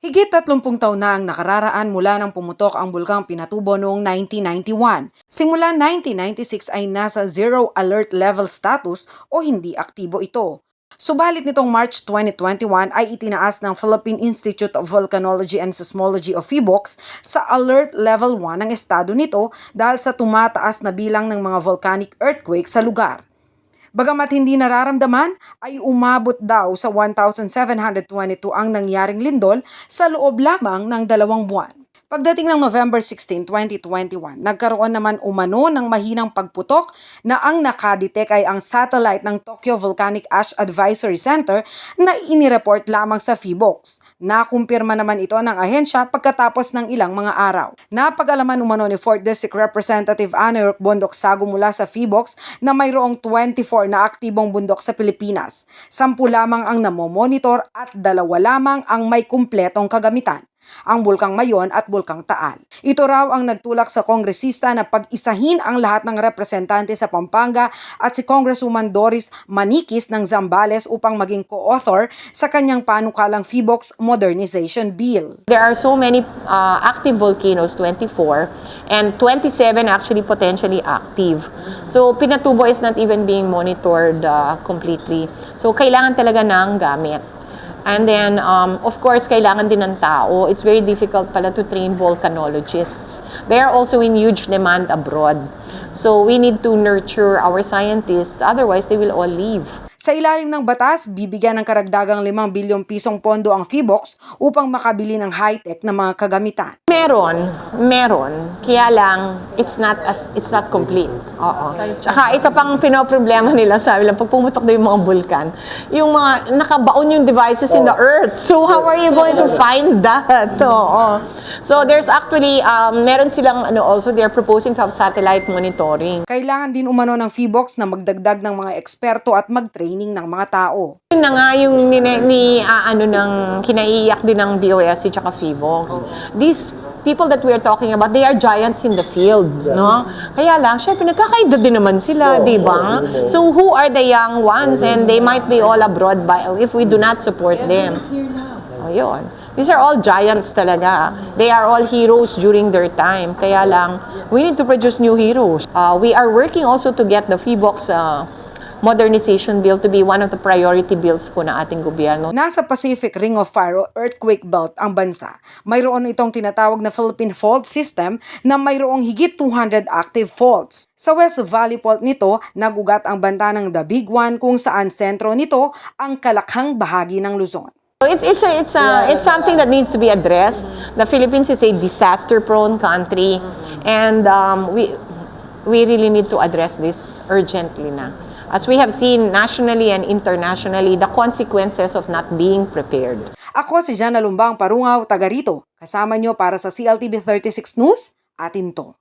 Higit 30 taon na ang nakararaan mula nang pumutok ang bulkang Pinatubo noong 1991. Simula 1996 ay nasa zero alert level status o hindi aktibo ito. Subalit nitong March 2021 ay itinaas ng Philippine Institute of Volcanology and Seismology o PHIVOLCS sa Alert Level 1 ang estado nito dahil sa tumataas na bilang ng mga volcanic earthquake sa lugar. Bagamat hindi nararamdaman, ay umabot daw sa 1,722 ang nangyaring lindol sa loob lamang ng 2 buwan. Pagdating ng November 16, 2021, nagkaroon naman umano ng mahinang pagputok na ang nakadetect ay ang satellite ng Tokyo Volcanic Ash Advisory Center na inireport lamang sa PHIVOLCS. Nakumpirma naman ito ng ahensya pagkatapos ng ilang mga araw. Napag-alaman umano ni 4th District Representative Ana York Bondok Sago mula sa PHIVOLCS na mayroong 24 na aktibong bundok sa Pilipinas. 10 lamang ang namomonitor at 2 lamang ang may kumpletong kagamitan, ang Bulkang Mayon at Bulkang Taal. Ito raw ang nagtulak sa kongresista na pag-isahin ang lahat ng representante sa Pampanga at si Congresswoman Doris Maniquis ng Zambales upang maging co-author sa kanyang panukalang PHIVOLCS Modernization Bill. There are so many active volcanoes, 24, and 27 actually potentially active. So Pinatubo is not even being monitored completely. So kailangan talaga ng gamit. And then, of course, kailangan din ng tao. It's very difficult pala to train volcanologists. They are also in huge demand abroad. So we need to nurture our scientists, otherwise they will all leave. Sa ilalim ng batas, bibigyan ng karagdagang 5 bilyong pisong pondo ang PHIVOLCS upang makabili ng high-tech na mga kagamitan. Meron. Kaya lang, it's not complete. Oo. Tsaka isa pang pinoproblema nila, sabi lang, pag pumutok na yung mga bulkan, yung mga nakabaon yung devices in the earth. So how are you going to find that? Oo. So there's actually, meron silang, also they're proposing to have satellite monitoring. Kailangan din umano ng PHIVOLCS na magdagdag ng mga eksperto at mag-training ng mga tao. Yun na nga yung kinaiiyak din ng DOST at PHIVOLCS. These people that we are talking about, they are giants in the field, no? Kaya lang, syempre, nagkakaedad din naman sila, di ba? So, who are the young ones? And they might be all abroad if we do not support them. Ayun. These are all giants talaga. They are all heroes during their time. Kaya lang, we need to produce new heroes. We are working also to get the PHIVOLCS Modernization Bill to be one of the priority bills po ng ating gobyerno. Nasa Pacific Ring of Fire o Earthquake Belt ang bansa. Mayroon itong tinatawag na Philippine Fault System na mayroong higit 200 active faults. Sa West Valley Fault nito, nagugat ang banta ng The Big One kung saan sentro nito ang kalakhang bahagi ng Luzon. It's something that needs to be addressed. The Philippines is a disaster-prone country, and we really need to address this urgently na. As we have seen nationally and internationally, the consequences of not being prepared. Ako si Jana Lumbang Parungaw, taga rito. Kasama nyo para sa CLTV 36 News, atin to.